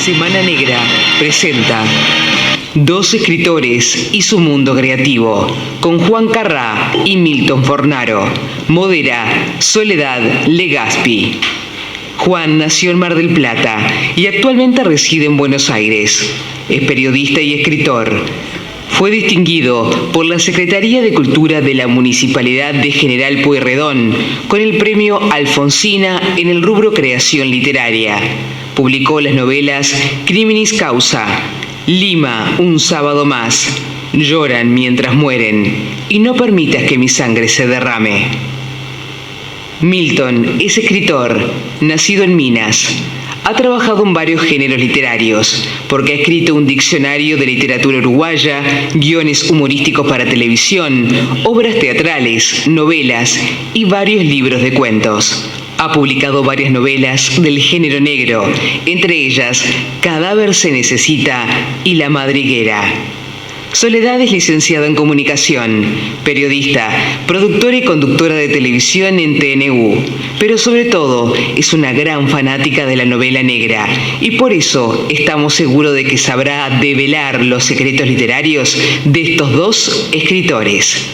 Semana Negra presenta Dos escritores y su mundo creativo, con Juan Carrá y Milton Fornaro. Modera Soledad Legaspi. Juan nació en Mar del Plata y actualmente reside en Buenos Aires. Es periodista y escritor. Fue distinguido por la Secretaría de Cultura de la Municipalidad de General Pueyrredón con el premio Alfonsina en el rubro Creación Literaria. Publicó las novelas Criminis Causa, Lima, un sábado más, Lloran mientras mueren y No permitas que mi sangre se derrame. Milton es escritor, nacido en Minas. Ha trabajado en varios géneros literarios, porque ha escrito un diccionario de literatura uruguaya, guiones humorísticos para televisión, obras teatrales, novelas y varios libros de cuentos. Ha publicado varias novelas del género negro, entre ellas Cadáver se necesita y La madriguera. Soledad es licenciada en comunicación, periodista, productora y conductora de televisión en TNU, pero sobre todo es una gran fanática de la novela negra y por eso estamos seguros de que sabrá develar los secretos literarios de estos dos escritores.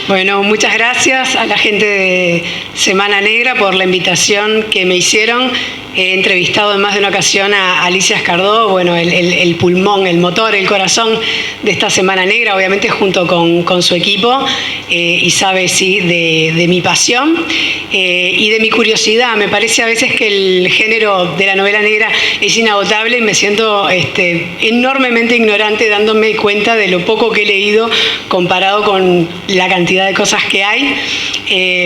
Bueno, muchas gracias a la gente de Semana Negra por la invitación que me hicieron. He entrevistado en más de una ocasión a Alicia Escardó, bueno, el pulmón, el motor, el corazón de esta Semana Negra, obviamente junto con su equipo, y sabe, sí, de mi pasión y de mi curiosidad. Me parece a veces que el género de la novela negra es inagotable y me siento enormemente ignorante dándome cuenta de lo poco que he leído comparado con la cantidad de cosas que hay.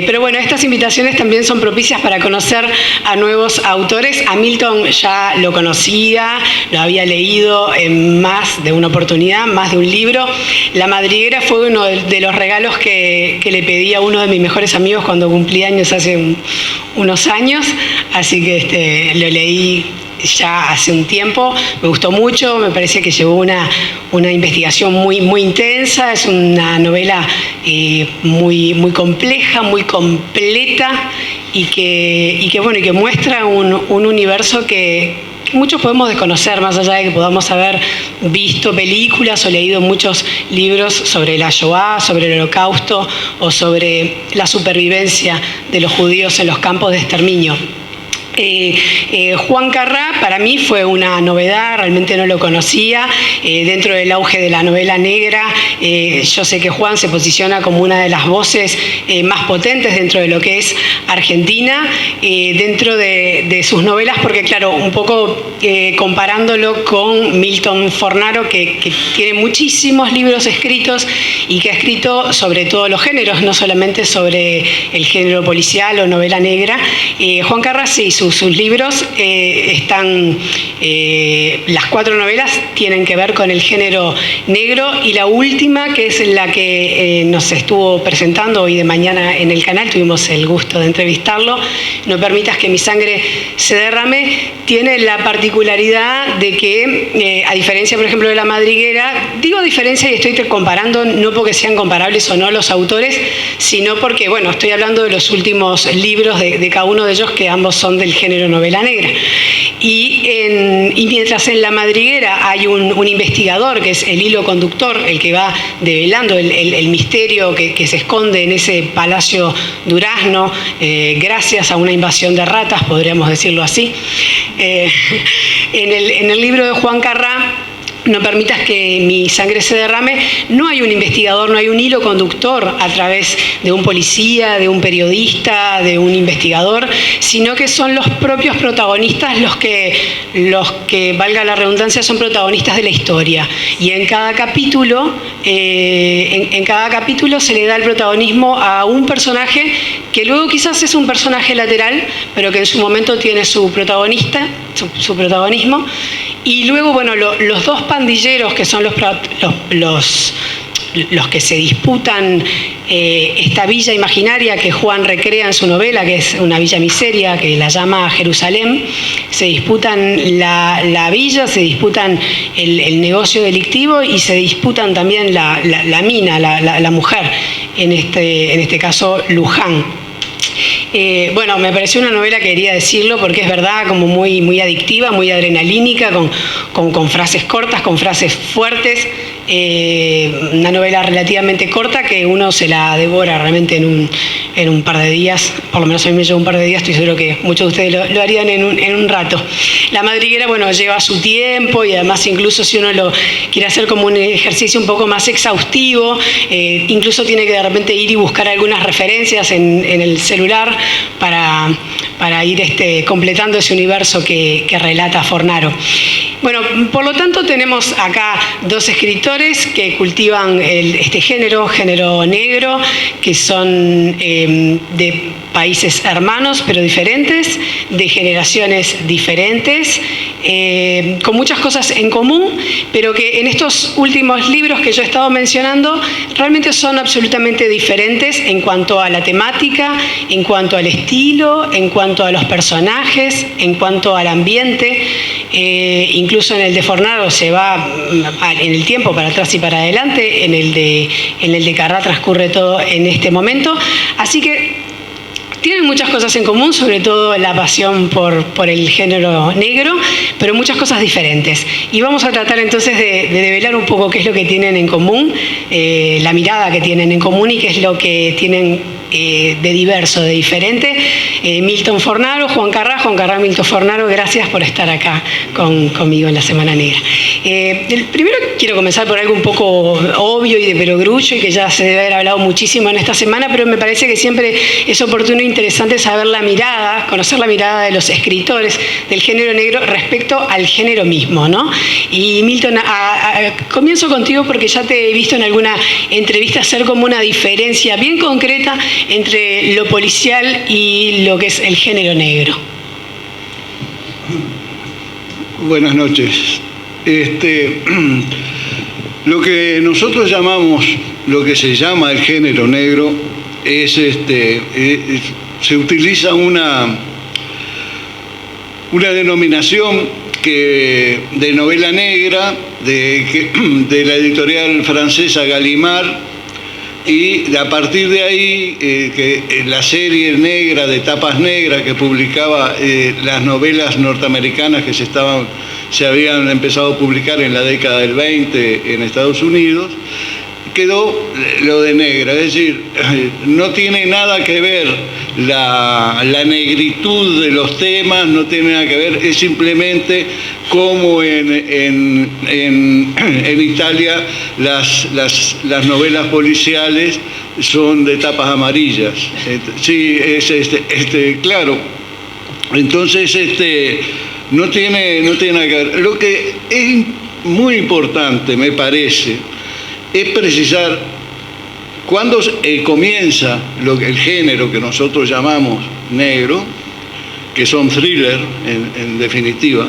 Pero bueno, estas invitaciones también son propicias para conocer a nuevos autores. A Milton ya lo conocía, lo había leído en más de una oportunidad, más de un libro. La madriguera fue uno de los regalos que le pedí a uno de mis mejores amigos cuando cumplí años hace unos años, así que lo leí ya hace un tiempo, me gustó mucho, me parece que llevó una investigación muy intensa, es una novela muy compleja, muy completa y que muestra un universo que muchos podemos desconocer, más allá de que podamos haber visto películas o leído muchos libros sobre la Shoah, sobre el Holocausto o sobre la supervivencia de los judíos en los campos de exterminio. Juan Carrá para mí fue una novedad, realmente no lo conocía. Dentro del auge de la novela negra, yo sé que Juan se posiciona como una de las voces más potentes dentro de lo que es Argentina, dentro de sus novelas, porque claro, un poco comparándolo con Milton Fornaro, que tiene muchísimos libros escritos y que ha escrito sobre todos los géneros, no solamente sobre el género policial o novela negra. Juan Carrá sí, sus libros están, las 4 novelas tienen que ver con el género negro y la última, que es la que nos estuvo presentando hoy de mañana en el canal, tuvimos el gusto de entrevistarlo, No permitas que mi sangre se derrame, tiene la particularidad de que, a diferencia por ejemplo de La madriguera, digo diferencia y estoy comparando no porque sean comparables o no los autores, sino porque, bueno, estoy hablando de los últimos libros de cada uno de ellos, que ambos son del género novela negra. Y mientras en La madriguera hay un investigador que es el hilo conductor, el que va develando el misterio que se esconde en ese Palacio Durazno, gracias a una invasión de ratas, podríamos decirlo así. En el libro de Juan Carrá, No permitas que mi sangre se derrame, no hay un investigador, no hay un hilo conductor a través de un policía, de un periodista, de un investigador, sino que son los propios protagonistas los que, valga la redundancia, son protagonistas de la historia. Y en cada capítulo, se le da el protagonismo a un personaje que luego quizás es un personaje lateral, pero que en su momento tiene su protagonismo. Y luego, bueno, los dos pandilleros, que son los que se disputan esta villa imaginaria que Juan recrea en su novela, que es una villa miseria, que la llama Jerusalén, se disputan la villa, se disputan el negocio delictivo y se disputan también la mina, la mujer, en este caso Luján. Bueno, me pareció una novela, quería decirlo, porque es verdad, como muy, muy adictiva, muy adrenalínica, con frases cortas, con frases fuertes. Una novela relativamente corta que uno se la devora realmente en un par de días. Por lo menos a mí me lleva un par de días, estoy seguro que muchos de ustedes lo harían en un rato. La madriguera, bueno, lleva su tiempo y además incluso si uno lo quiere hacer como un ejercicio un poco más exhaustivo, incluso tiene que de repente ir y buscar algunas referencias en el celular para ir completando ese universo que relata Fornaro. Bueno, por lo tanto tenemos acá dos escritores que cultivan este género negro, que son de países hermanos pero diferentes, de generaciones diferentes, con muchas cosas en común, pero que en estos últimos libros que yo he estado mencionando realmente son absolutamente diferentes en cuanto a la temática, en cuanto al estilo, en cuanto a los personajes, en cuanto al ambiente. Incluso en el de Fornaro se va en el tiempo para atrás y para adelante, en el de Carrà transcurre todo en este momento, así que tienen muchas cosas en común, sobre todo la pasión por el género negro, pero muchas cosas diferentes. Y vamos a tratar entonces de develar un poco qué es lo que tienen en común, la mirada que tienen en común y qué es lo que tienen de diverso, de diferente. Milton Fornaro, Juan Carrà, Milton Fornaro, gracias por estar acá conmigo en la Semana Negra. Primero quiero comenzar por algo un poco obvio y de perogrullo y que ya se debe haber hablado muchísimo en esta semana, pero me parece que siempre es oportuno e interesante saber la mirada, conocer la mirada de los escritores del género negro respecto al género mismo, ¿no? Y Milton, comienzo contigo porque ya te he visto en alguna entrevista hacer como una diferencia bien concreta entre lo policial y lo que es el género negro. Buenas noches. Lo que nosotros llamamos, lo que se llama el género negro, se utiliza una denominación de novela negra de la editorial francesa Gallimard, y a partir de ahí que la serie negra de tapas negras que publicaba las novelas norteamericanas que se habían empezado a publicar en la década del 20 en Estados Unidos, quedó lo de negra, es decir, no tiene nada que ver la negritud de los temas, no tiene nada que ver, es simplemente como en Italia las novelas policiales son de tapas amarillas. Sí, es claro. Entonces no tiene nada que ver. Lo que es muy importante, me parece, es precisar cuándo comienza el género que nosotros llamamos negro, que son thrillers en definitiva,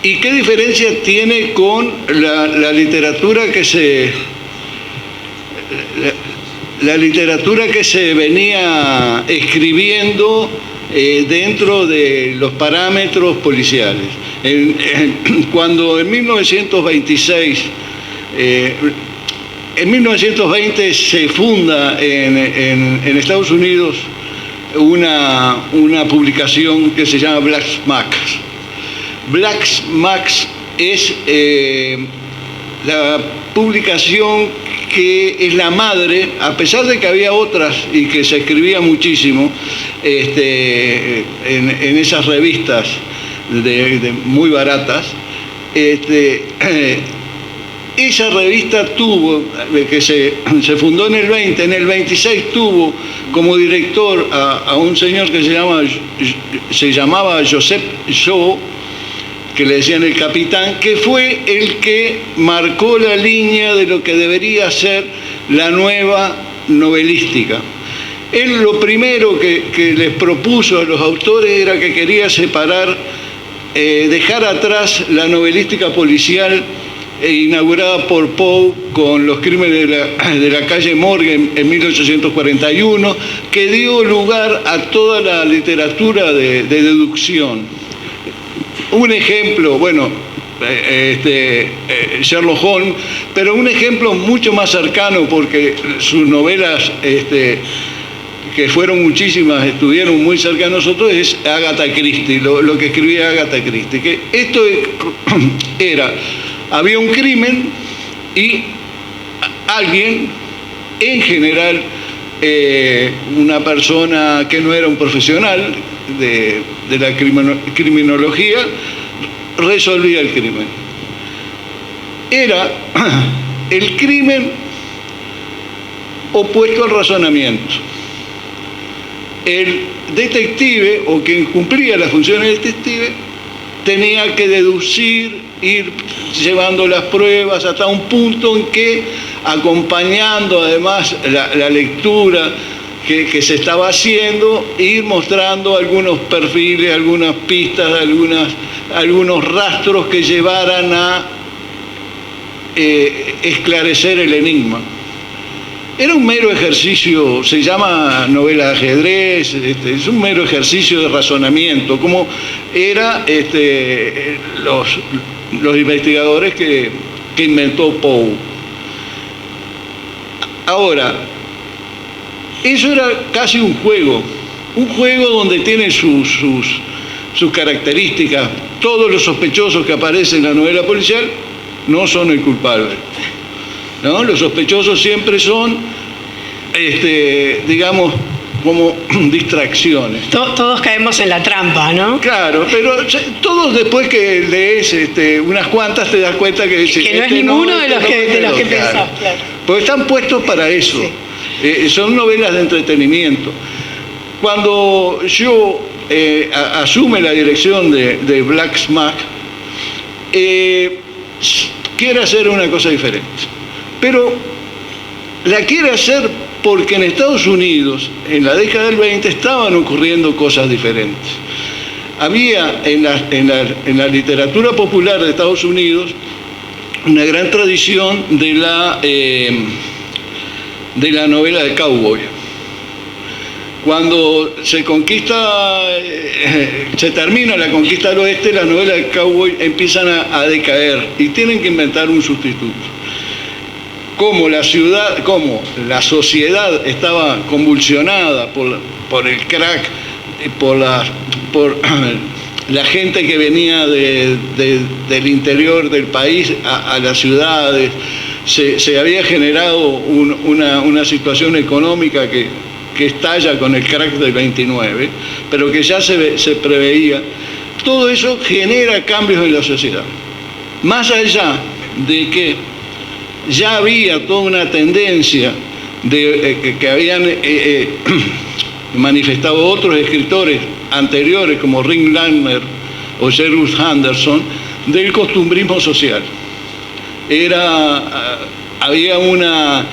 y qué diferencia tiene con la literatura que se venía escribiendo dentro de los parámetros policiales. Cuando en 1926 en 1920 se funda en Estados Unidos una publicación que se llama Black Max. Black Max es la publicación que es la madre, a pesar de que había otras y que se escribía muchísimo en esas revistas muy baratas, esa revista tuvo, que se fundó en el 20, en el 26 tuvo como director a un señor que se llamaba Joseph Shaw, que le decían el capitán, que fue el que marcó la línea de lo que debería ser la nueva novelística. Él lo primero que les propuso a los autores era que quería separar, dejar atrás la novelística policial inaugurada por Poe con los crímenes de la calle Morgan en 1841, que dio lugar a toda la literatura de deducción. Un ejemplo, bueno, Sherlock Holmes, pero un ejemplo mucho más cercano, porque sus novelas que fueron muchísimas, estuvieron muy cerca de nosotros, es Agatha Christie, lo que escribía Agatha Christie. Que esto era, había un crimen y alguien, en general, una persona que no era un profesional de la criminología, resolvía el crimen. Era el crimen opuesto al razonamiento. El detective, o quien cumplía las funciones de detective, tenía que deducir, ir llevando las pruebas hasta un punto en que, acompañando además la lectura que se estaba haciendo, ir mostrando algunos perfiles, algunas pistas, algunos rastros que llevaran a esclarecer el enigma. Era un mero ejercicio, se llama novela de ajedrez, es un mero ejercicio de razonamiento, como era los investigadores que inventó Poe. Ahora, eso era casi un juego donde tiene sus características. Todos los sospechosos que aparecen en la novela policial no son el culpable, ¿no? Los sospechosos siempre son, digamos, como distracciones. Todos caemos en la trampa, ¿no? Claro, pero todos, después que lees unas cuantas, te das cuenta que no es ninguno de los que pensás, claro. Porque están puestos para eso. Sí. Son novelas de entretenimiento. Cuando yo asume la dirección de Black Smack, quiere hacer una cosa diferente. Pero la quiere hacer porque en Estados Unidos, en la década del 20, estaban ocurriendo cosas diferentes. Había en la literatura popular de Estados Unidos una gran tradición de la novela de cowboy. Cuando se termina la conquista del oeste, las novelas de cowboy empiezan a decaer y tienen que inventar un sustituto. Como la sociedad estaba convulsionada por el crack, por la gente que venía del interior del país a las ciudades, se había generado una situación económica que estalla con el crack del 29, pero que ya se preveía. Todo eso genera cambios en la sociedad. Más allá de que ya había toda una tendencia que habían manifestado otros escritores anteriores, como Ring Lardner o Sherwood Anderson, del costumbrismo social. Había una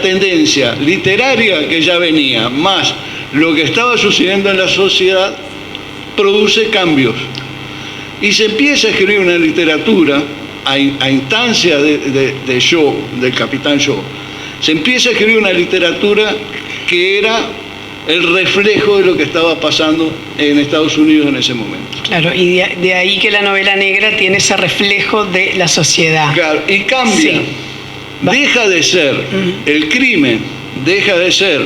tendencia literaria que ya venía, más lo que estaba sucediendo en la sociedad produce cambios. Y se empieza a escribir una literatura a instancia de Shaw, del capitán Shaw. Se empieza a escribir una literatura que era el reflejo de lo que estaba pasando en Estados Unidos en ese momento. Claro, y de ahí que la novela negra tiene ese reflejo de la sociedad. Claro, y cambia. Sí. Deja de ser el crimen, deja de ser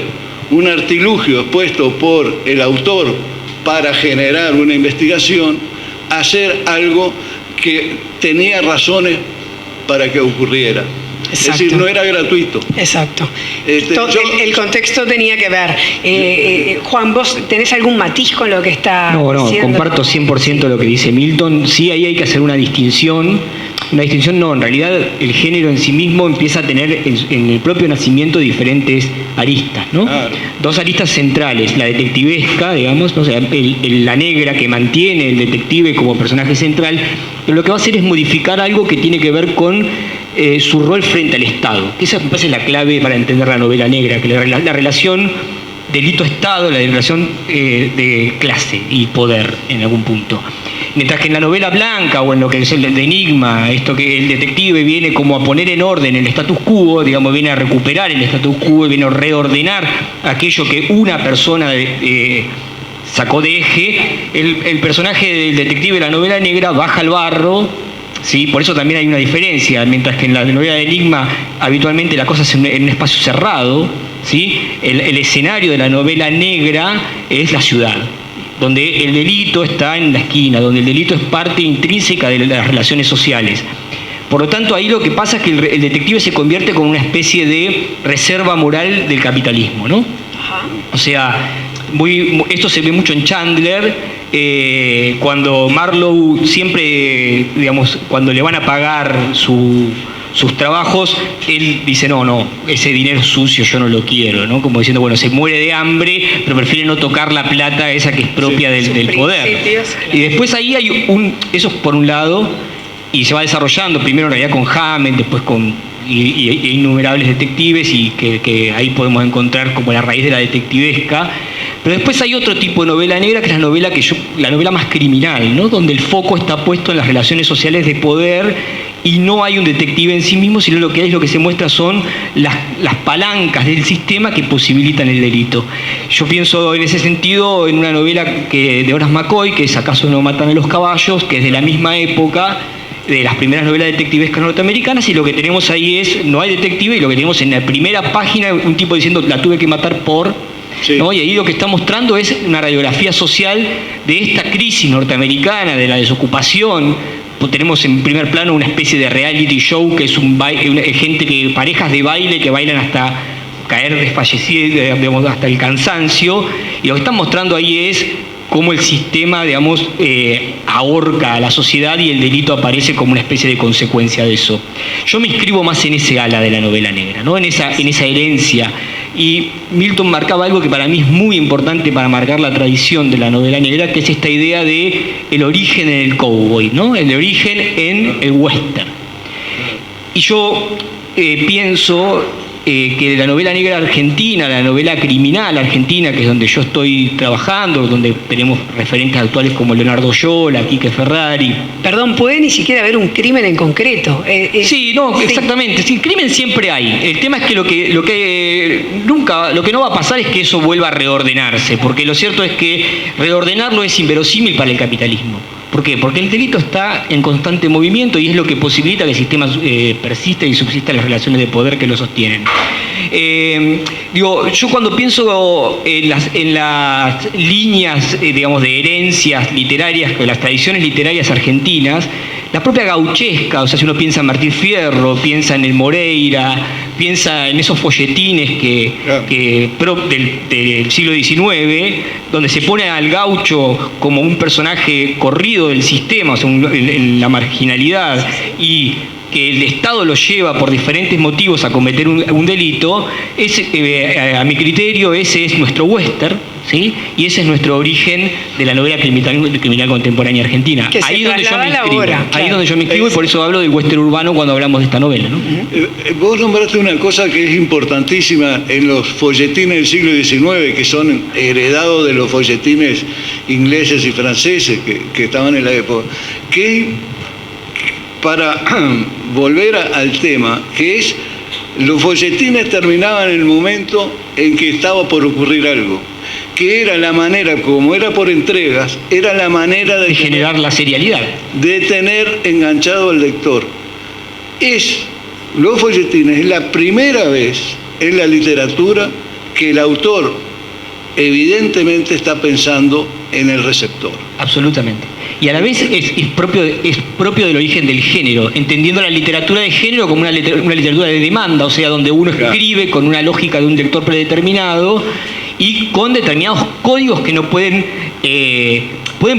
un artilugio expuesto por el autor para generar una investigación, a ser algo que tenía razones para que ocurriera. Exacto. Es decir, no era gratuito. Exacto. El contexto tenía que ver. Juan, ¿vos tenés algún matiz con lo que está diciendo? No, comparto 100% lo que dice Milton. Sí, ahí hay que hacer una distinción. Una distinción no, en realidad el género en sí mismo empieza a tener en el propio nacimiento diferentes aristas, ¿no? Claro. Dos aristas centrales, la detectivesca, digamos, ¿no? O sea, la negra que mantiene el detective como personaje central, pero lo que va a hacer es modificar algo que tiene que ver con su rol frente al Estado. Esa me parece la clave para entender la novela negra, que la relación delito-Estado, la relación de clase y poder en algún punto. Mientras que en la novela blanca o en lo que es el de Enigma, esto que el detective viene como a poner en orden el status quo, digamos, viene a recuperar el status quo, viene a reordenar aquello que una persona sacó de eje, el personaje del detective de la novela negra baja al barro, ¿sí? Por eso también hay una diferencia, mientras que en la novela de Enigma habitualmente la cosa es en un espacio cerrado, ¿sí? El escenario de la novela negra es la ciudad, donde el delito está en la esquina, donde el delito es parte intrínseca de las relaciones sociales. Por lo tanto, ahí lo que pasa es que el detective se convierte como una especie de reserva moral del capitalismo, ¿no? Ajá. O sea, esto se ve mucho en Chandler, cuando Marlowe siempre, digamos, cuando le van a pagar sus trabajos, él dice, no, ese dinero sucio yo no lo quiero, ¿no? Como diciendo, bueno, se muere de hambre, pero prefiere no tocar la plata esa que es propia del poder. Y después ahí hay eso por un lado, y se va desarrollando, primero en realidad con Hammett, después con innumerables detectives, y que ahí podemos encontrar como la raíz de la detectivesca. Pero después hay otro tipo de novela negra, que es la novela más criminal, ¿no? Donde el foco está puesto en las relaciones sociales de poder y no hay un detective en sí mismo, sino lo que se muestra son las palancas del sistema que posibilitan el delito. Yo pienso en ese sentido en una novela de Horace McCoy, que es ¿Acaso no matan a los caballos?, que es de la misma época, de las primeras novelas detectivescas norteamericanas, y lo que tenemos ahí no hay detective, y lo que tenemos en la primera página, un tipo diciendo, la tuve que matar por... Sí. ¿No? Y ahí lo que está mostrando es una radiografía social de esta crisis norteamericana, de la desocupación. Pues tenemos en primer plano una especie de reality show, que es parejas de baile que bailan hasta caer desfallecidos, digamos, hasta el cansancio, y lo que están mostrando ahí es cómo el sistema, digamos, ahorca a la sociedad y el delito aparece como una especie de consecuencia de eso. Yo me inscribo más en ese ala de la novela negra, ¿no? En esa herencia. Y Milton marcaba algo que para mí es muy importante para marcar la tradición de la novela negra, que es esta idea de el origen en el cowboy, ¿no? El origen en el western. Y yo pienso que la novela negra argentina, la novela criminal argentina, que es donde yo estoy trabajando, donde tenemos referentes actuales como Leonardo Yola, Quique Ferrari. Perdón, puede ni siquiera haber un crimen en concreto. Sí, exactamente. Sí, crimen siempre hay. El tema es que lo que no va a pasar es que eso vuelva a reordenarse, porque lo cierto es que reordenarlo es inverosímil para el capitalismo. ¿Por qué? Porque el delito está en constante movimiento y es lo que posibilita que el sistema persista y subsista en las relaciones de poder que lo sostienen. Yo cuando pienso en las líneas, digamos, de herencias literarias, las tradiciones literarias argentinas, la propia gauchesca, o sea, si uno piensa en Martín Fierro, piensa en el Moreira, piensa en esos folletines del siglo XIX, donde se pone al gaucho como un personaje corrido del sistema, o sea, en la marginalidad, y que el Estado lo lleva por diferentes motivos a cometer un delito, a mi criterio ese es nuestro western, ¿sí? Y ese es nuestro origen de la novela criminal contemporánea argentina. Ahí es donde yo me inscribo, y por eso hablo del western urbano cuando hablamos de esta novela, ¿no? Vos nombraste una cosa que es importantísima en los folletines del siglo XIX, que son heredados de los folletines ingleses y franceses que estaban en la época, que para volver al tema, que es, los folletines terminaban en el momento en que estaba por ocurrir algo, que era la manera, como era por entregas, era la manera de generar la serialidad, de tener enganchado al lector. Los folletines es la primera vez en la literatura que el autor evidentemente está pensando en el receptor. Absolutamente. Y a la vez es propio del origen del género, entendiendo la literatura de género como una literatura de demanda, o sea, donde uno escribe con una lógica de un lector predeterminado y con determinados códigos que no pueden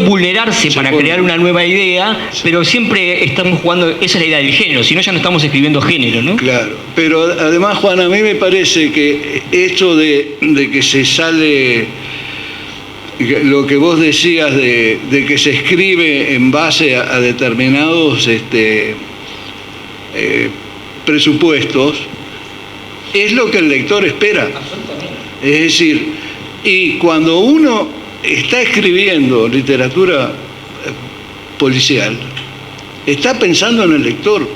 vulnerarse para crear una nueva idea, pero siempre estamos jugando, esa es la idea del género, si no ya no estamos escribiendo género, ¿no? Claro, pero además, Juan, a mí me parece que esto de que se sale... Lo que vos decías de que se escribe en base a determinados presupuestos, es lo que el lector espera. Es decir, y cuando uno está escribiendo literatura policial, está pensando en el lector.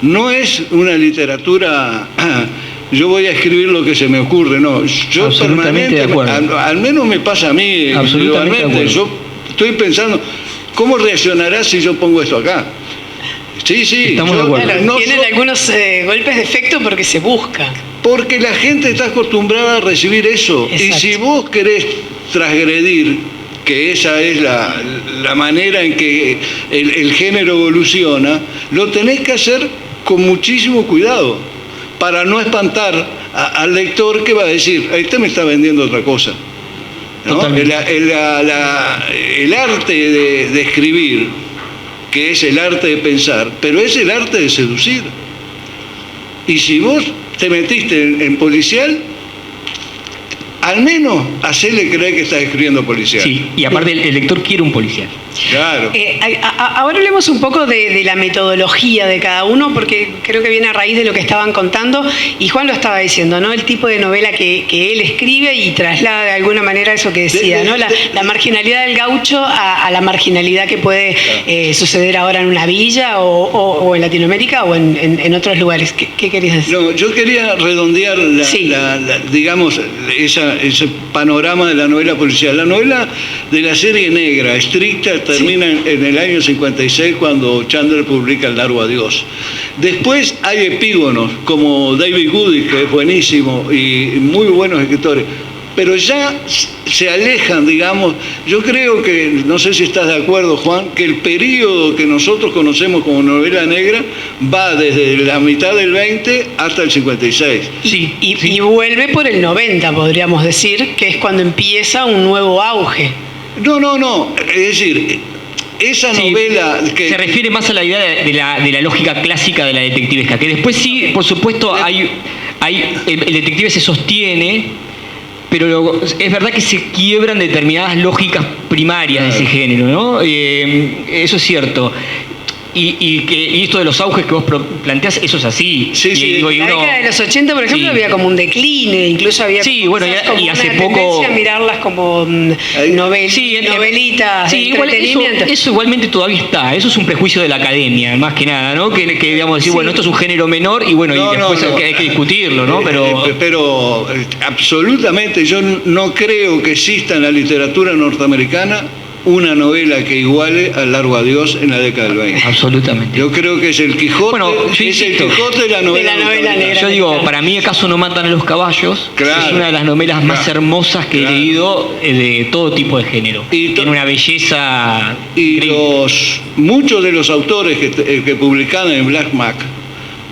No es una literatura... yo voy a escribir lo que se me ocurre, no. Yo absolutamente de acuerdo. Al menos me pasa a mí individualmente. Yo estoy pensando, ¿cómo reaccionará si yo pongo esto acá? Sí, estamos de acuerdo. Tienen algunos golpes de efecto porque se busca. Porque la gente está acostumbrada a recibir eso. Exacto. Y si vos querés transgredir, que esa es la manera en que el género evoluciona, lo tenés que hacer con muchísimo cuidado, para no espantar al lector que va a decir, este me está vendiendo otra cosa. ¿No? El arte de escribir, que es el arte de pensar, pero es el arte de seducir. Y si vos te metiste en policial, al menos hacele creer que estás escribiendo policial. Sí, y aparte el lector quiere un policial. Claro. Ahora hablemos un poco de la metodología de cada uno, porque creo que viene a raíz de lo que estaban contando, y Juan lo estaba diciendo, ¿no? El tipo de novela que él escribe y traslada de alguna manera eso que decía, ¿no? La marginalidad del gaucho a la marginalidad que puede suceder ahora en una villa o en Latinoamérica o en otros lugares. ¿Qué querías decir? No, yo quería redondear digamos, ese panorama de la novela policial. La novela de la serie negra, estricta, termina en el año 56 cuando Chandler publica El Largo Adiós. Después hay epígonos como David Goody, que es buenísimo, y muy buenos escritores, pero ya se alejan, digamos. Yo creo que, no sé si estás de acuerdo, Juan, que el periodo que nosotros conocemos como novela negra va desde la mitad del 20 hasta el 56. Y vuelve por el 90, podríamos decir, que es cuando empieza un nuevo auge. No. Es decir, esa novela que se refiere más a la idea de la lógica clásica de la detectivesca, que después sí, por supuesto, el detective se sostiene, pero es verdad que se quiebran determinadas lógicas primarias de ese género, ¿no? Eso es cierto. Y esto de los auges que vos planteás, eso es así. Sí. En la década de los 80, por ejemplo, había como un decline, incluso había como y hace una poco tendencia a mirarlas como novelitas, entretenimiento. Eso igualmente todavía está. Eso es un prejuicio de la academia, más que nada, ¿no? Que digamos decir, bueno, esto es un género menor y bueno, y después hay que discutirlo, ¿no? Pero absolutamente yo no creo que exista en la literatura norteamericana una novela que iguale al Largo Adiós en la década del 20. Absolutamente. Yo creo que es el Quijote, bueno, es el Quijote de la novela negra. Yo digo, para mí ¿Acaso no matan a los caballos? Claro, es una de las novelas más hermosas que he leído de todo tipo de género. Tiene una belleza increíble. Muchos de los autores que publicaron en Black Mac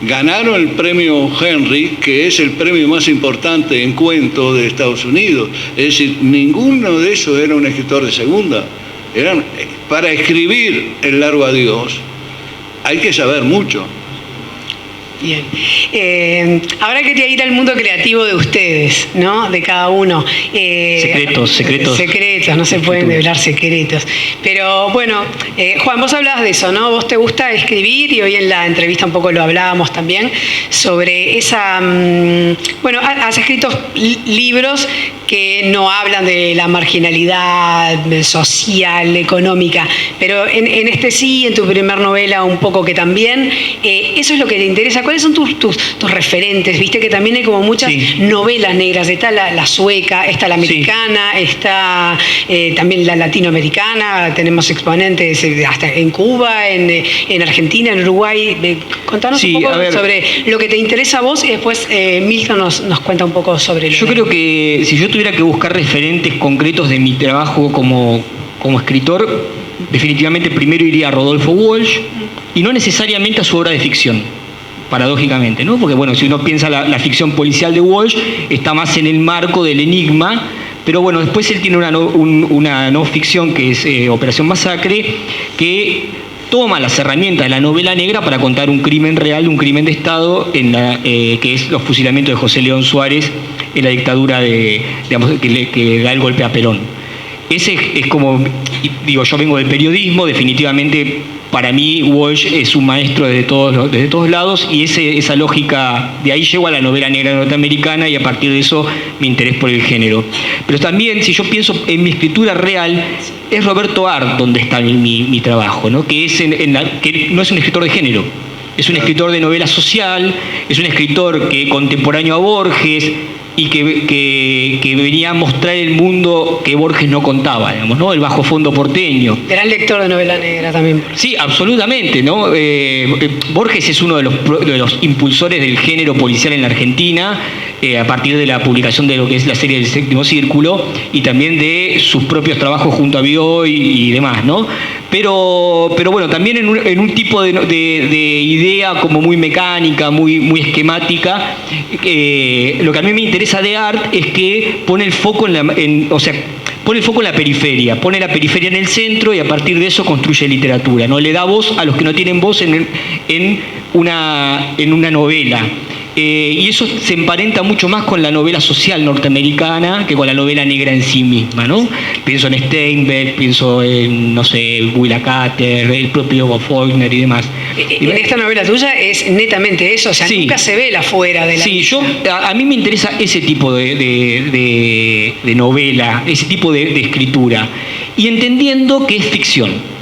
ganaron el premio Henry, que es el premio más importante en cuento de Estados Unidos. Es decir, ninguno de esos era un escritor de segunda. Para escribir El Largo Adiós hay que saber mucho. Bien. Ahora quería ir al mundo creativo de ustedes, ¿no? De cada uno. Secretos. Secretos, no se pueden develar secretos. Pero bueno, Juan, vos hablabas de eso, ¿no? Vos te gusta escribir y hoy en la entrevista un poco lo hablábamos también sobre esa... Bueno, has escrito libros que no hablan de la marginalidad social, económica, pero en este sí, en tu primer novela un poco que también, eso es lo que te interesa. ¿Cuáles son tus referentes? Viste que también hay como muchas novelas negras, está la sueca, está la americana, está también la latinoamericana, tenemos exponentes hasta en Cuba, en Argentina, en Uruguay. Contanos un poco sobre lo que te interesa a vos y después Milton nos cuenta un poco sobre lo Yo creo que si yo tuviera que buscar referentes concretos de mi trabajo como escritor, definitivamente primero iría a Rodolfo Walsh y no necesariamente a su obra de ficción, paradójicamente, ¿no? Porque bueno, si uno piensa la ficción policial de Walsh está más en el marco del enigma, pero bueno, después él tiene una no ficción que es Operación Masacre, que toma las herramientas de la novela negra para contar un crimen real, un crimen de Estado, que es los fusilamientos de José León Suárez en la dictadura que da el golpe a Perón. Ese es como, digo, yo vengo del periodismo, definitivamente para mí Walsh es un maestro desde todos lados y esa lógica, de ahí llego a la novela negra norteamericana y a partir de eso mi interés por el género. Pero también, si yo pienso en mi escritura real, es Roberto Art donde está mi trabajo, ¿no? Que no es un escritor de género, es un escritor de novela social, es un escritor contemporáneo a Borges, y que venía a mostrar el mundo que Borges no contaba, digamos, ¿no? El bajo fondo porteño. Gran lector de novela negra también. Sí, absolutamente, ¿no? Borges es uno de los impulsores del género policial en la Argentina, a partir de la publicación de lo que es la serie del Séptimo Círculo y también de sus propios trabajos junto a Bioy y demás, ¿no? Pero bueno, también en un tipo de idea como muy mecánica, muy esquemática. Lo que a mí me interesa de Art es que pone el foco pone el foco en la periferia, pone la periferia en el centro y a partir de eso construye literatura, ¿no? Le da voz a los que no tienen voz en una novela. Y eso se emparenta mucho más con la novela social norteamericana que con la novela negra en sí misma, ¿no? Pienso en Steinbeck, pienso en, no sé, Willa Cather, el propio Bob Faulkner y demás. En esta novela tuya es netamente eso, o sea, sí, nunca se ve la fuera de la... Sí, a mí me interesa ese tipo de novela, ese tipo de escritura, y entendiendo que es ficción.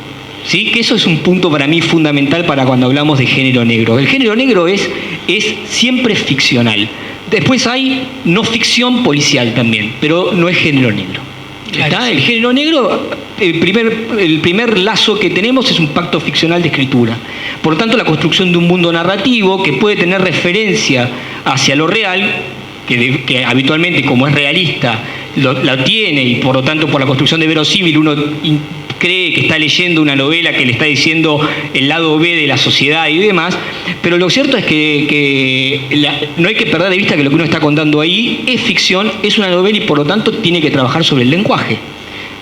¿Sí? Que eso es un punto para mí fundamental para cuando hablamos de género negro. El género negro es siempre ficcional. Después hay no ficción policial también, pero no es género negro. ¿Está? El género negro, el primer lazo que tenemos es un pacto ficcional de escritura. Por lo tanto, la construcción de un mundo narrativo que puede tener referencia hacia lo real, que habitualmente, como es realista, lo tiene, y por lo tanto, por la construcción de verosímil, uno cree que está leyendo una novela que le está diciendo el lado B de la sociedad y demás, pero lo cierto es que no hay que perder de vista que lo que uno está contando ahí es ficción, es una novela y por lo tanto tiene que trabajar sobre el lenguaje,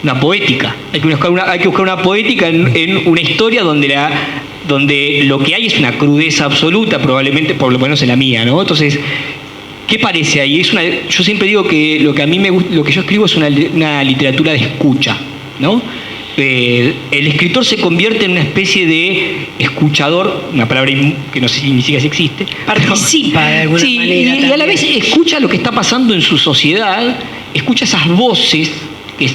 una poética. Hay que buscar una poética en una historia donde lo que hay es una crudeza absoluta, probablemente, por lo menos en la mía, ¿no? Entonces, ¿qué parece ahí? Yo siempre digo que lo que yo escribo es una literatura de escucha, ¿no? El escritor se convierte en una especie de escuchador, una palabra que no sé ni siquiera si existe. Participa de alguna manera. Y a la vez escucha lo que está pasando en su sociedad, escucha esas voces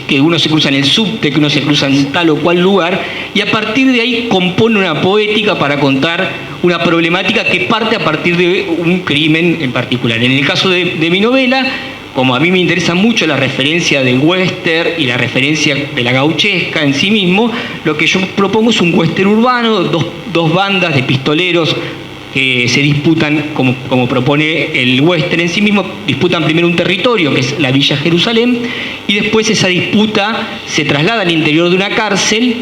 que uno se cruza en el subte, que uno se cruza en tal o cual lugar, y a partir de ahí compone una poética para contar una problemática que parte a partir de un crimen en particular. En el caso de mi novela, como a mí me interesa mucho la referencia del western y la referencia de la gauchesca en sí mismo, lo que yo propongo es un western urbano, dos bandas de pistoleros que se disputan, como propone el western en sí mismo, disputan primero un territorio, que es la Villa Jerusalén, y después esa disputa se traslada al interior de una cárcel,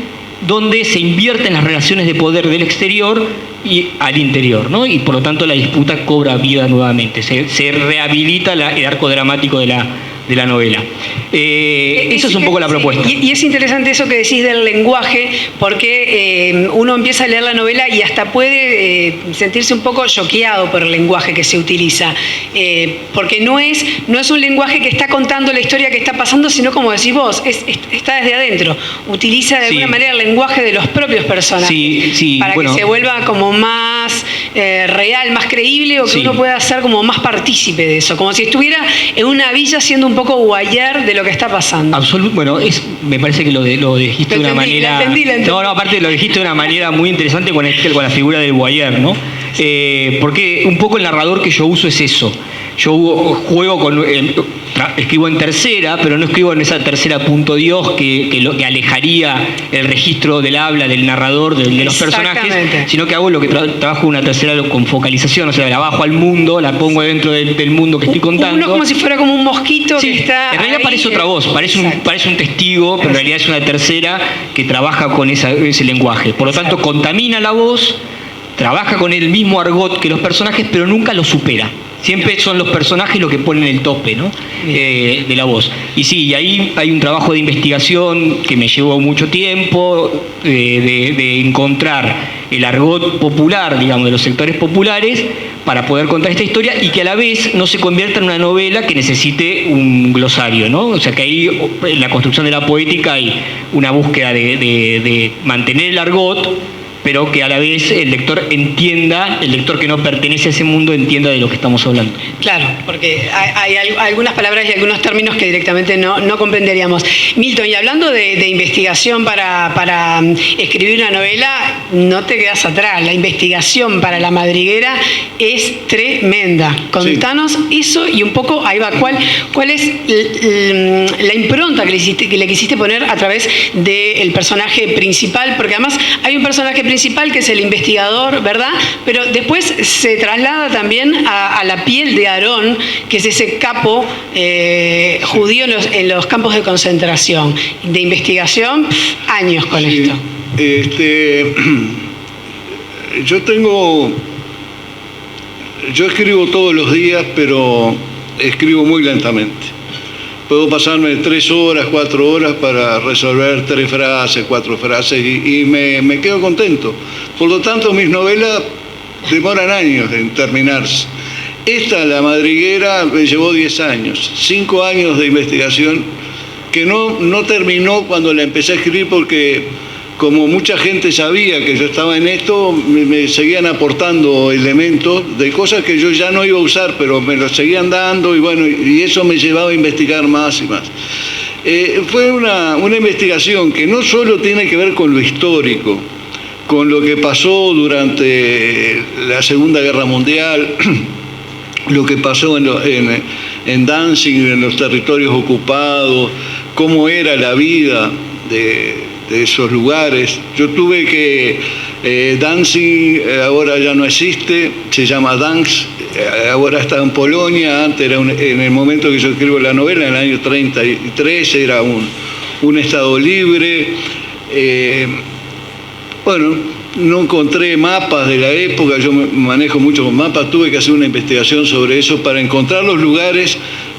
donde se invierten las relaciones de poder del exterior y al interior, ¿no? Y por lo tanto la disputa cobra vida nuevamente, se rehabilita el arco dramático de la novela. Eso es un poco la propuesta. Y es interesante eso que decís del lenguaje, porque uno empieza a leer la novela y hasta puede sentirse un poco choqueado por el lenguaje que se utiliza, porque no es un lenguaje que está contando la historia que está pasando, sino como decís vos, está desde adentro, utiliza de alguna manera el lenguaje de los propios personajes, para que se vuelva como más real, más creíble, o que uno pueda ser como más partícipe de eso, como si estuviera en una villa siendo un poco guayar de lo que está pasando. Bueno, me parece que lo dijiste de una manera... La entendí. No, aparte lo dijiste de una manera muy interesante con la figura del guayar, ¿no? Porque un poco el narrador que yo uso es eso. Yo juego escribo en tercera, pero no escribo en esa tercera punto Dios que alejaría el registro del habla del narrador, de los personajes, sino que hago lo que trabajo una tercera con focalización, o sea, la bajo al mundo, la pongo dentro del mundo que estoy contando. Uno como si fuera como un mosquito que está... En realidad parece otra voz, parece un testigo, pero en realidad es una tercera que trabaja con ese lenguaje. Por lo tanto, contamina la voz, trabaja con el mismo argot que los personajes, pero nunca lo supera. Siempre son los personajes los que ponen el tope, ¿no? De la voz. Y sí, y ahí hay un trabajo de investigación que me llevó mucho tiempo, de encontrar el argot popular, digamos, de los sectores populares, para poder contar esta historia y que a la vez no se convierta en una novela que necesite un glosario, ¿no? O sea que ahí en la construcción de la poética hay una búsqueda de mantener el argot, pero que a la vez el lector entienda, el lector que no pertenece a ese mundo entienda de lo que estamos hablando. Claro, porque hay algunas palabras y algunos términos que directamente no comprenderíamos. Milton, y hablando de investigación para escribir una novela, no te quedas atrás. La investigación para La Madriguera es tremenda. Contanos eso y un poco, ahí va, ¿cuál es la impronta que le quisiste poner a través del personaje principal? Porque además hay un personaje principal que es el investigador, ¿verdad? Pero después se traslada también a la piel de Aarón, que es ese capo judío en los campos de concentración. De investigación, años con esto. Yo escribo todos los días, pero escribo muy lentamente. Puedo pasarme 3 horas, 4 horas para resolver 3 frases, 4 frases y me quedo contento. Por lo tanto, mis novelas demoran años en terminarse. Esta, La Madriguera, me llevó 10 años, 5 años de investigación que no terminó cuando la empecé a escribir porque como mucha gente sabía que yo estaba en esto, me seguían aportando elementos de cosas que yo ya no iba a usar, pero me los seguían dando y bueno, y eso me llevaba a investigar más y más. Fue una investigación que no solo tiene que ver con lo histórico, con lo que pasó durante la Segunda Guerra Mundial, lo que pasó en Danzig, en los territorios ocupados, cómo era la vida de esos lugares. Yo tuve que Danzig ahora ya no existe, se llama Danzig, ahora está en Polonia, antes era en el momento que yo escribo la novela, en el año 33, era un estado libre. Bueno, no encontré mapas de la época, yo manejo mucho con mapas, tuve que hacer una investigación sobre eso para encontrar los lugares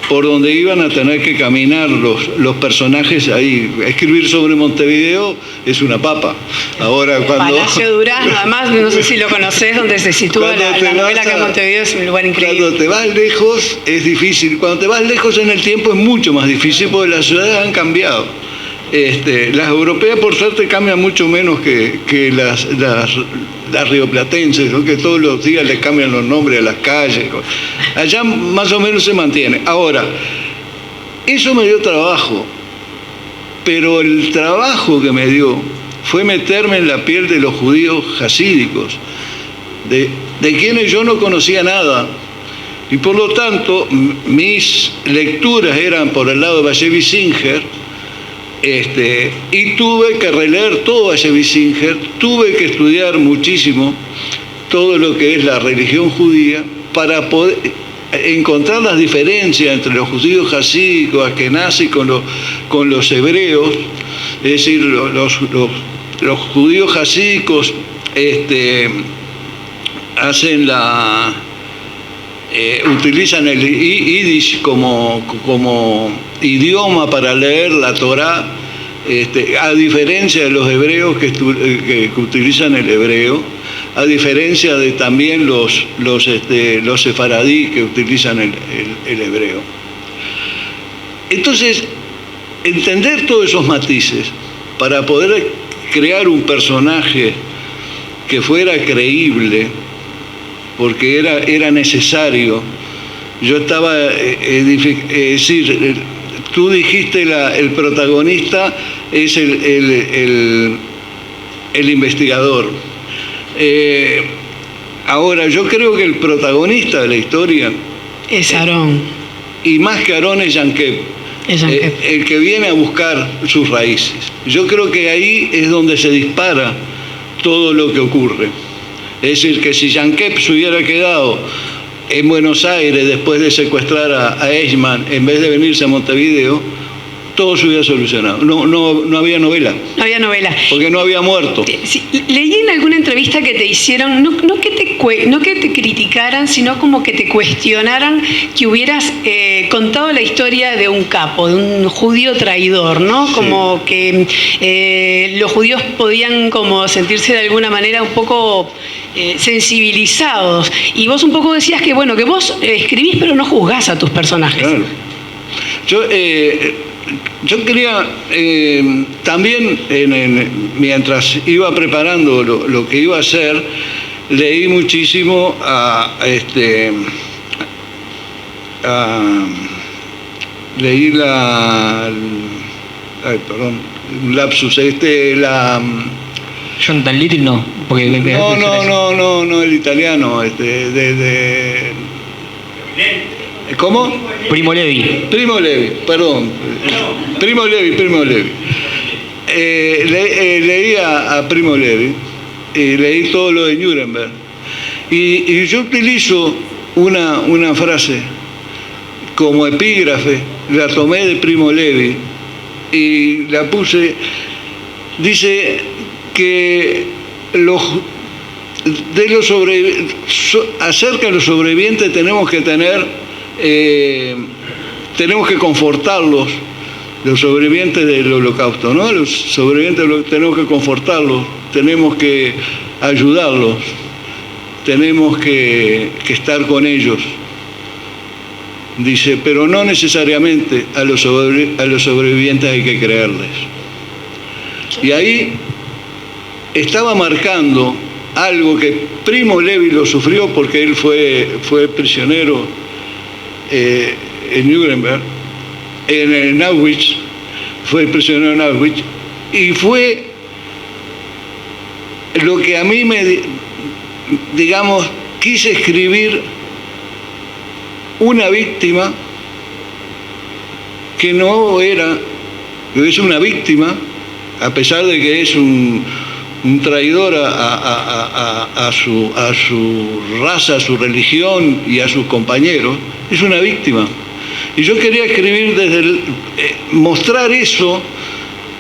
por donde iban a tener que caminar los personajes ahí. Escribir sobre Montevideo es una papa. Ahora cuando... Palacio Durazno, además, no sé si lo conocés, donde se sitúa la novela, que Montevideo es un lugar increíble. Cuando te vas lejos es difícil, cuando te vas lejos en el tiempo es mucho más difícil porque las ciudades han cambiado. Las europeas por suerte cambian mucho menos que las rioplatenses, ¿no? Que todos los días les cambian los nombres a las calles. Allá más o menos se mantiene. Ahora, eso me dio trabajo, pero el trabajo que me dio fue meterme en la piel de los judíos hasídicos, de quienes yo no conocía nada. Y por lo tanto, mis lecturas eran por el lado de Bashevi Singer, y tuve que releer todo Bashevi Singer, tuve que estudiar muchísimo todo lo que es la religión judía para poder encontrar las diferencias entre los judíos hasídicos, askenazis con los hebreos. Es decir, los judíos hasídicos hacen utilizan el yiddish como idioma para leer la Torá, a diferencia de los hebreos que utilizan el hebreo, a diferencia de también los sefaradí que utilizan el hebreo. Entonces, entender todos esos matices para poder crear un personaje que fuera creíble, porque era necesario. Yo estaba, decir, tú dijiste el protagonista es el investigador. Ahora, yo creo que el protagonista de la historia es Aarón. Y más que Aarón es Yankeb, el que viene a buscar sus raíces. Yo creo que ahí es donde se dispara todo lo que ocurre. Es decir, que si Yankeb se hubiera quedado en Buenos Aires después de secuestrar a Eichmann, en vez de venirse a Montevideo, todo se hubiera solucionado. No había novela. No había novela. Porque no había muerto. Sí, leí en alguna entrevista que te hicieron, no que te criticaran, sino como que te cuestionaran que hubieras contado la historia de un capo, de un judío traidor, ¿no? Sí. Como que los judíos podían como sentirse de alguna manera un poco sensibilizados. Y vos un poco decías que, bueno, que vos escribís pero no juzgás a tus personajes. Claro. Yo yo quería también, mientras iba preparando lo que iba a hacer, leí muchísimo leí un lapsus, Jonathan Little no, porque no, el italiano, ¿cómo? Primo Levi, perdón. Primo Levi. Leí a Primo Levi y leí todo lo de Nuremberg. Y yo utilizo una frase como epígrafe, la tomé de Primo Levi y la puse. Dice que acerca de los sobrevivientes tenemos que confortarlos, los sobrevivientes del Holocausto, ¿no? Los sobrevivientes tenemos que confortarlos, tenemos que ayudarlos, tenemos que estar con ellos. Dice, pero no necesariamente a los sobrevivientes hay que creerles. Y ahí estaba marcando algo que Primo Levi lo sufrió porque él fue prisionero en Nuremberg, en Auschwitz, fue prisionero en Auschwitz, y fue lo que a mí quise escribir una víctima que no era, es una víctima, a pesar de que es un traidor a su raza, a su religión y a sus compañeros, es una víctima. Y yo quería escribir mostrar eso,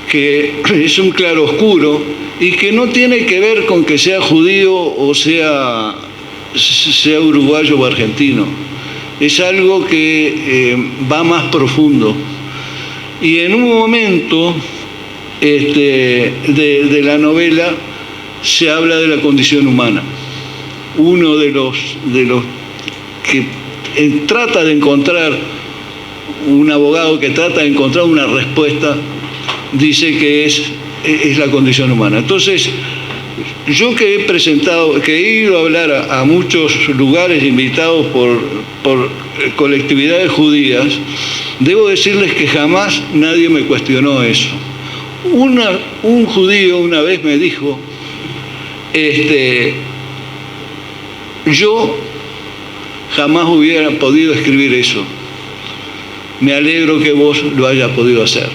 que es un claroscuro y que no tiene que ver con que sea judío o sea uruguayo o argentino. Es algo que va más profundo. Y en un momento de la novela se habla de la condición humana. Uno de los que trata de encontrar, un abogado que trata de encontrar una respuesta, dice que es la condición humana. Entonces, yo que he ido a hablar a muchos lugares invitados por colectividades judías, debo decirles que jamás nadie me cuestionó eso. Un judío una vez me dijo, yo jamás hubiera podido escribir eso. Me alegro que vos lo hayas podido hacer.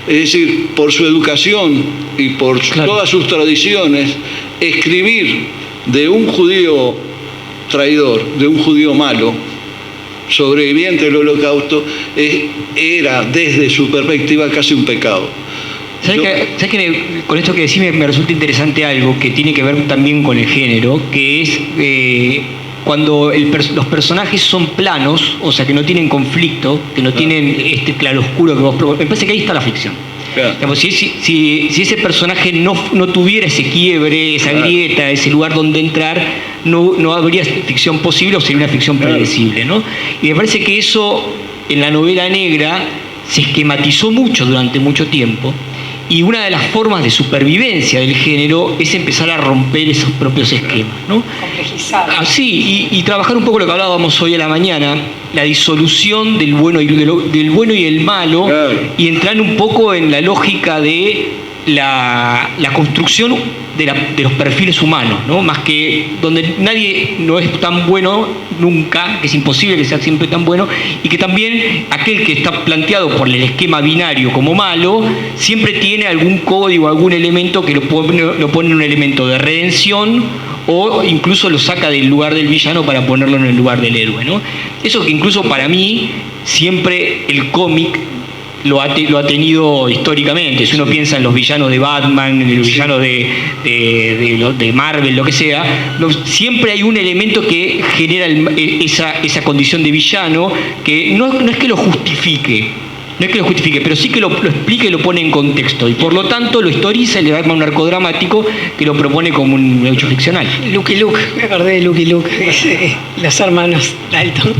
Es decir, por su educación y por todas sus tradiciones, escribir de un judío traidor, de un judío malo, sobreviviente del Holocausto, era desde su perspectiva casi un pecado. ¿Sabes que con esto que decís me resulta interesante algo que tiene que ver también con el género, que es cuando los personajes son planos, o sea, que no tienen conflicto, que no tienen este claroscuro que vos provocás? Me parece que ahí está la ficción. Claro. Digamos, si ese personaje no tuviera ese quiebre, esa grieta, ese lugar donde entrar, no habría ficción posible o sería una ficción predecible, ¿no? Y me parece que eso en la novela negra se esquematizó mucho durante mucho tiempo. Y una de las formas de supervivencia del género es empezar a romper esos propios esquemas, ¿no? Complejizar. Sí, y trabajar un poco lo que hablábamos hoy a la mañana, la disolución del bueno y el malo, y entrar un poco en la lógica de la construcción de los perfiles humanos, ¿no? Más que donde nadie no es tan bueno nunca, que es imposible que sea siempre tan bueno, y que también aquel que está planteado por el esquema binario como malo siempre tiene algún código, algún elemento que lo pone en un elemento de redención o incluso lo saca del lugar del villano para ponerlo en el lugar del héroe, ¿no? Eso que incluso para mí siempre el cómic lo ha tenido históricamente. Si uno piensa en los villanos de Batman, en los villanos de Marvel, lo que sea, siempre hay un elemento que genera esa condición de villano que no es que lo justifique, pero sí que lo explica y lo pone en contexto. Y por lo tanto lo historiza y le da un arco dramático que lo propone como un hecho ficcional. Lucky Luke, me acordé de Lucky Luke, los hermanos Dalton.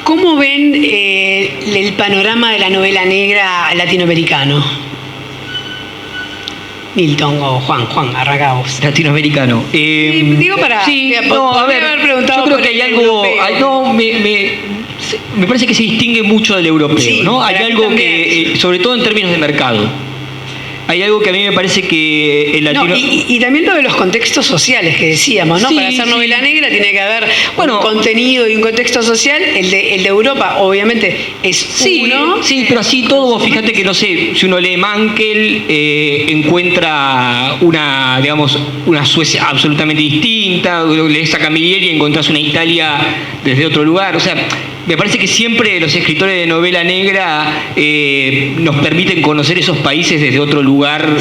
¿Cómo ven el panorama de la novela negra latinoamericano? Milton o Juan, arranca vos. Latinoamericano. Digo para... Sí, podría a ver, haber preguntado yo creo por que hay el algo... europeo. Me parece que se distingue mucho del europeo, Sí, ¿no? Hay para mí algo también. que, sobre todo en términos de mercado, hay algo que a mí me parece que el latino... No, y también lo de los contextos sociales que decíamos, ¿no? Sí, Para hacer sí. novela negra tiene que haber Bueno, un contenido y un contexto social. El de Europa, obviamente, es uno. Sí, pero así todo, vos fíjate que, no sé, si uno lee Mankell, encuentra una Suecia absolutamente distinta, lees a Camilleri y encontrás una Italia desde otro lugar, o sea... Me parece que siempre los escritores de novela negra nos permiten conocer esos países desde otro lugar, no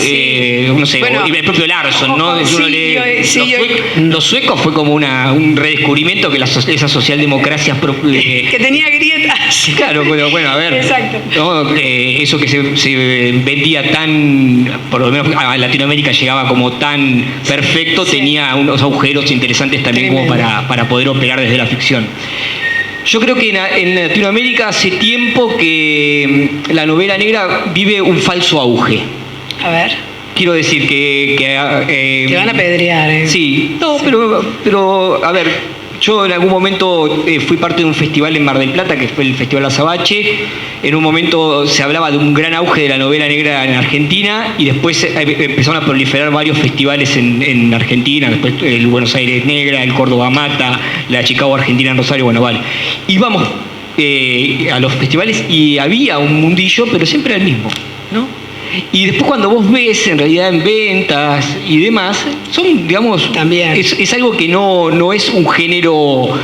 sé, Bueno, el propio Larson, ¿no? sí, Uno lee, los suecos fue como un redescubrimiento que esa socialdemocracia... Que tenía grietas. Claro, bueno, a ver. Exacto. ¿No? Eso que se vendía tan, por lo menos a Latinoamérica llegaba como tan perfecto, Sí. tenía unos agujeros interesantes también como para poder operar desde la ficción. Yo creo que en Latinoamérica hace tiempo que la novela negra vive un falso auge. A ver, Quiero decir que te van a pedrear. Sí, no, pero a ver, yo en algún momento fui parte de un festival en Mar del Plata, que fue el Festival Azabache. En un momento se hablaba de un gran auge de la novela negra en Argentina y después empezaron a proliferar varios festivales en Argentina, después el Buenos Aires Negra, el Córdoba Mata, la Chicago Argentina en Rosario, bueno, vale. Íbamos a los festivales y había un mundillo, pero siempre era el mismo, ¿no? Y después cuando vos ves en realidad en ventas y demás, son, digamos, También. es algo que no es un género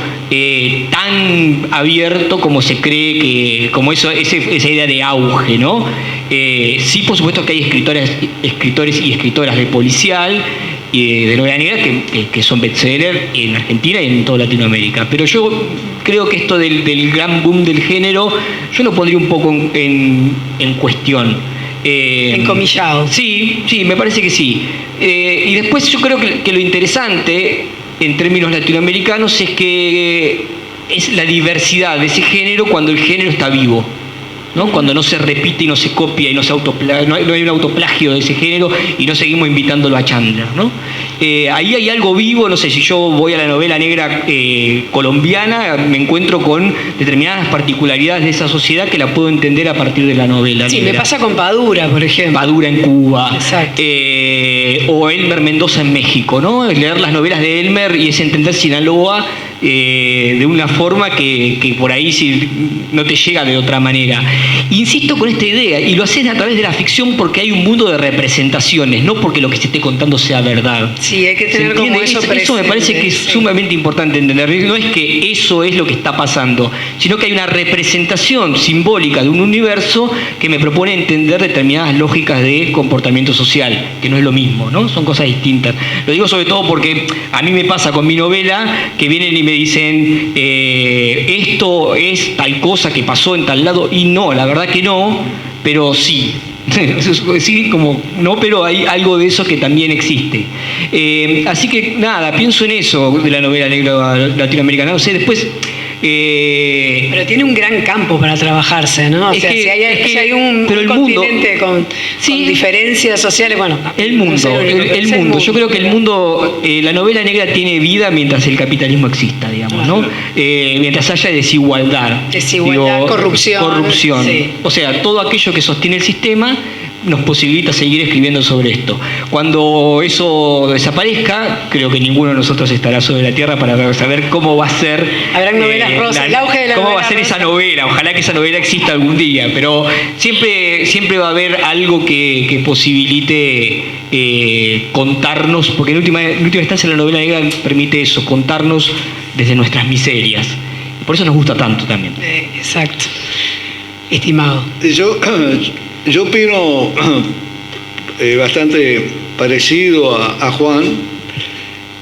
tan abierto como se cree que, como esa idea de auge, ¿no? Sí, por supuesto que hay escritores y escritoras de policial y de novela negra que son bestseller en Argentina y en toda Latinoamérica. Pero yo creo que esto del gran boom del género, yo lo pondría un poco en cuestión. Encomillado. Sí, me parece que sí. Y después yo creo que lo interesante en términos latinoamericanos es que es la diversidad de ese género cuando el género está vivo, ¿no? Cuando no se repite y no se copia y no hay un autoplagio de ese género y no seguimos invitándolo a Chandler, ¿no? Ahí hay algo vivo, no sé, si yo voy a la novela negra colombiana, me encuentro con determinadas particularidades de esa sociedad que la puedo entender a partir de la novela Sí, negra. me pasa con Padura, por ejemplo. Padura en Cuba, Exacto. o Elmer Mendoza en México, ¿no? Es leer las novelas de Elmer y es entender Sinaloa de una forma que por ahí sí no te llega de otra manera. Insisto con esta idea, y lo haces a través de la ficción porque hay un mundo de representaciones, no porque lo que se esté contando sea verdad. Sí, hay que ¿Se tener como entiende? eso Eso presente. me parece que es Sí. sumamente importante entender. No es que eso es lo que está pasando, sino que hay una representación simbólica de un universo que me propone entender determinadas lógicas de comportamiento social, que no es lo mismo, ¿no? Son cosas distintas. Lo digo sobre todo porque a mí me pasa con mi novela que vienen y me dicen esto es tal cosa que pasó en tal lado, y no, la verdad que no, pero sí. Sí, como no, pero hay algo de eso que también existe. Así que nada, pienso en eso de la novela negra latinoamericana. No sé, después. Pero tiene un gran campo para trabajarse, ¿no? O Es sea, que- si hay, es que- si hay un pero el mundo- continente con Sí. diferencias sociales, bueno. El mundo, no sé, el mundo. Yo creo que el mundo, la novela negra tiene vida mientras el capitalismo exista, digamos, ¿no? Mientras haya desigualdad. Desigualdad, corrupción. Corrupción. Sí. O sea, todo aquello que sostiene el sistema nos posibilita seguir escribiendo sobre esto. Cuando eso desaparezca, creo que ninguno de nosotros estará sobre la tierra para saber cómo va a ser. Habrán novelas rosas, el auge de la cómo va a novela ser esa rosa. novela. Ojalá que esa novela exista algún día, pero siempre va a haber algo que posibilite contarnos, porque en última instancia la novela negra permite eso, contarnos desde nuestras miserias. Por eso nos gusta tanto también. Exacto. Estimado. Yo opino bastante parecido a Juan.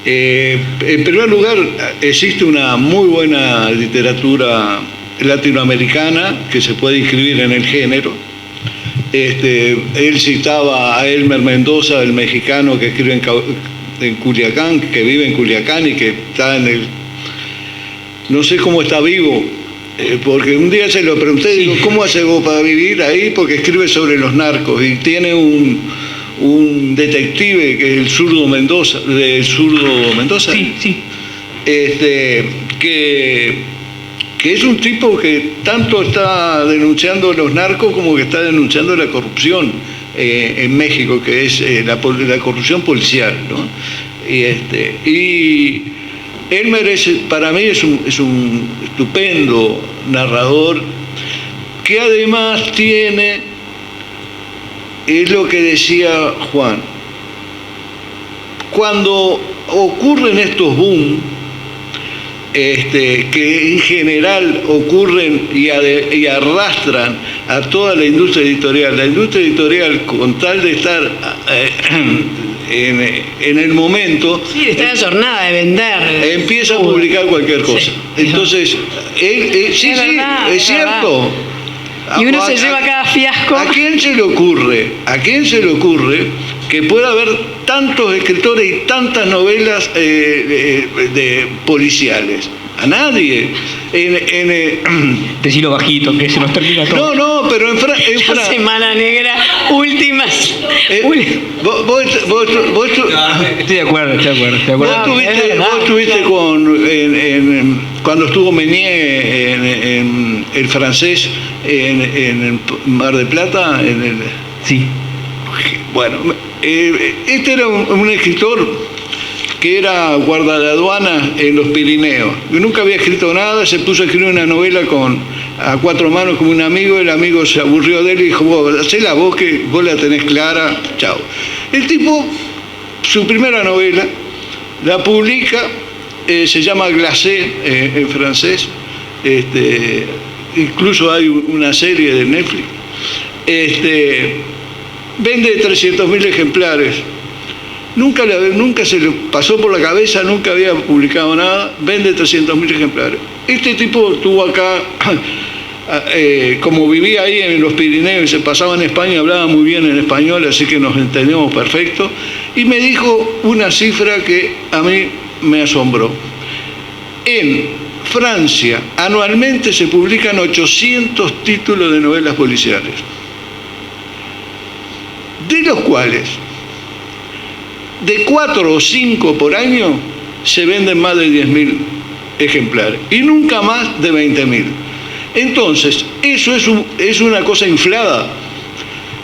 En primer lugar, existe una muy buena literatura latinoamericana que se puede inscribir en el género. Él citaba a Elmer Mendoza, el mexicano que escribe en Culiacán, que vive en Culiacán y que está no sé cómo está vivo, Porque un día se lo pregunté, digo, ¿cómo hace vos para vivir ahí? Porque escribe sobre los narcos y tiene un detective que es el Zurdo Mendoza, Sí, sí. Que es un tipo que tanto está denunciando los narcos como que está denunciando la corrupción en México, que es la corrupción policial, ¿no? Y él merece, para mí es un estupendo narrador que además tiene, es lo que decía Juan, cuando ocurren estos boom, que en general ocurren y arrastran a toda la industria editorial con tal de estar en el momento, Sí, está en jornada de vender. empieza a publicar cualquier cosa. Entonces, sí, verdad, es cierto. Y uno se lleva cada fiasco. ¿A quién se le ocurre que pueda haber tantos escritores y tantas novelas de policiales? A nadie. Decilo bajito, que se nos termina todo. No, pero en La Semana Negra, últimas. Vos Estoy de acuerdo. Vos estuviste cuando estuvo Meunier en el francés en Mar del Plata. Sí. Bueno, este era un escritor que era guarda de aduana en los Pirineos. Yo nunca había escrito nada, se puso a escribir una novela a cuatro manos con un amigo, el amigo se aburrió de él y dijo, vos, hacela vos que vos la tenés clara, chao. El tipo, su primera novela, la publica, se llama Glacé en francés, incluso hay una serie de Netflix, vende 300.000 ejemplares. Nunca se le pasó por la cabeza, nunca había publicado nada, vende 300.000 ejemplares. Este tipo estuvo acá, como vivía ahí en los Pirineos y se pasaba en España, hablaba muy bien en español, así que nos entendemos perfecto, y me dijo una cifra que a mí me asombró. En Francia, anualmente se publican 800 títulos de novelas policiales, de los cuales de 4 o 5 por año se venden más de 10.000 ejemplares y nunca más de 20.000. Entonces, eso es una cosa inflada,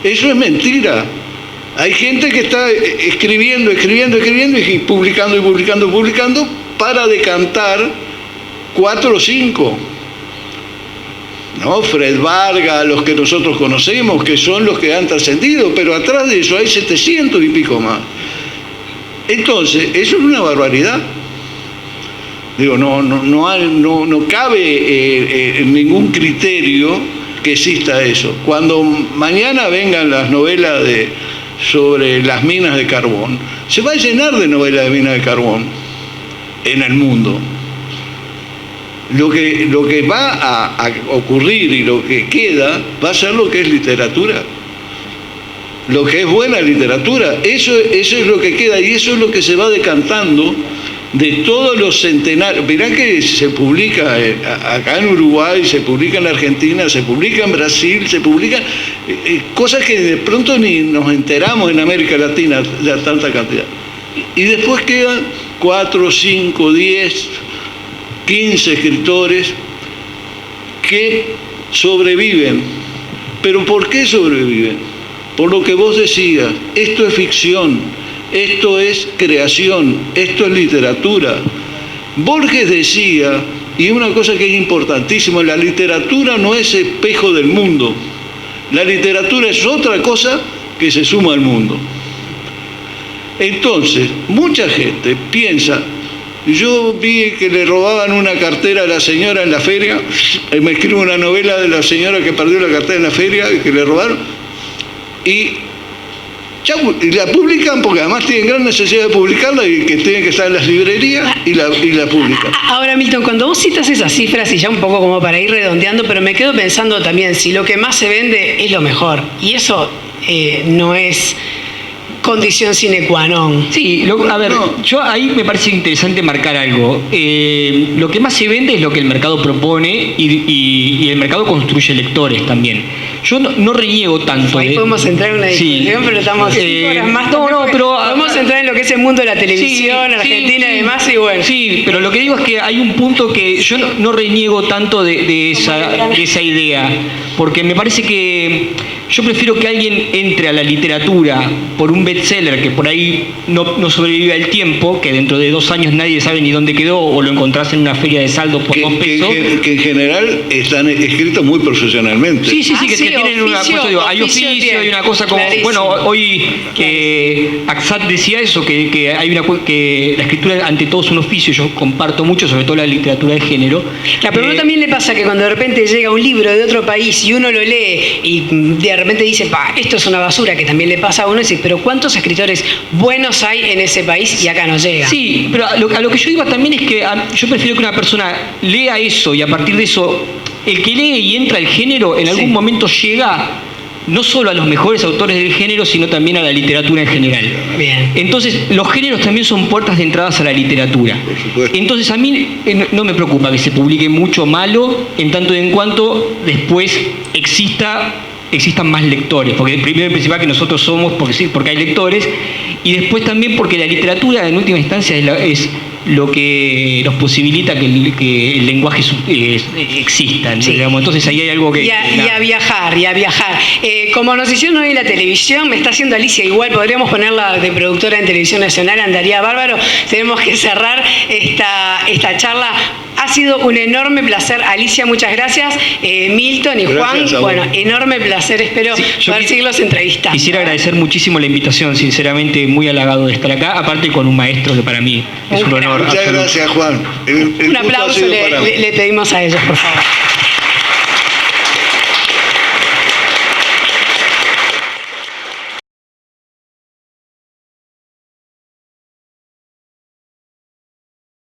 eso es mentira. Hay gente que está escribiendo y publicando para decantar 4 o 5. ¿No? Fred Vargas, los que nosotros conocemos, que son los que han trascendido, pero atrás de eso hay 700 y pico más. Entonces, eso es una barbaridad. Digo, no cabe ningún criterio que exista eso. Cuando mañana vengan las novelas sobre las minas de carbón, se va a llenar de novelas de minas de carbón en el mundo. Lo que va a ocurrir y lo que queda va a ser lo que es literatura. Lo que es buena literatura, eso es lo que queda y eso es lo que se va decantando de todos los centenarios. Mirá que se publica acá en Uruguay, se publica en Argentina, se publica en Brasil, se publican cosas que de pronto ni nos enteramos en América Latina de tanta cantidad. Y después quedan 4, 5, 10, 15 escritores que sobreviven. ¿Pero por qué sobreviven? Por lo que vos decías, esto es ficción, esto es creación, esto es literatura. Borges decía, y una cosa que es importantísima, la literatura no es espejo del mundo, la literatura es otra cosa que se suma al mundo. Entonces, mucha gente piensa, yo vi que le robaban una cartera a la señora en la feria, me escribo una novela de la señora que perdió la cartera en la feria y que le robaron, y la publican porque además tienen gran necesidad de publicarla y que tienen que estar en las librerías y la publican. Ahora, Milton, cuando vos citas esas cifras, y ya un poco como para ir redondeando, pero me quedo pensando también, si lo que más se vende es lo mejor, y eso no es condición sine qua non. Sí, a ver, yo ahí me parece interesante marcar algo. Lo que más se vende es lo que el mercado propone y el mercado construye lectores también. Yo no reniego tanto. Ahí podemos entrar en una discusión, pero estamos 5 horas más. Pero podemos entrar en lo que es el mundo de la televisión, Argentina y demás, y bueno. Sí, pero lo que digo es que hay un punto que yo no reniego tanto de esa idea, porque me parece que yo prefiero que alguien entre a la literatura por un bestseller que por ahí no sobrevive al tiempo, que dentro de 2 años nadie sabe ni dónde quedó, o lo encontrás en una feria de saldos por 2 pesos. Que en general están escritos muy profesionalmente. Sí, que tienen una cosa, hay oficio, hay una cosa como, clarísimo. Bueno, hoy Axat decía eso, que hay que la escritura ante todo es un oficio. Yo comparto mucho, sobre todo la literatura de género. Pero ¿no también le pasa que cuando de repente llega un libro de otro país y uno lo lee y de repente dice, esto es una basura, que también le pasa a uno, y dice, pero ¿cuántos escritores buenos hay en ese país y acá no llega? Sí, pero a lo que yo iba también es que yo prefiero que una persona lea eso y a partir de eso, el que lee y entra al género en algún momento llega no solo a los mejores autores del género, sino también a la literatura en general. Bien. Entonces, los géneros también son puertas de entradas a la literatura. Por supuesto. Entonces, a mí no me preocupa que se publique mucho malo, en tanto y en cuanto después existan más lectores, porque primero y principal que nosotros somos, porque hay lectores, y después también porque la literatura en última instancia es lo que nos posibilita que el lenguaje exista, sí. Digamos. Entonces ahí hay algo que... Y a viajar. Como nos hicieron hoy en la televisión, me está haciendo Alicia igual, podríamos ponerla de productora en Televisión Nacional, andaría bárbaro. Tenemos que cerrar esta charla. Ha sido un enorme placer. Alicia, muchas gracias. Milton y Juan, bueno, enorme placer. Espero poder seguirlos entrevistando. Quisiera agradecer muchísimo la invitación, sinceramente muy halagado de estar acá, aparte con un maestro que para mí es un honor. Muchas gracias, Juan. Un aplauso le pedimos a ellos, por favor.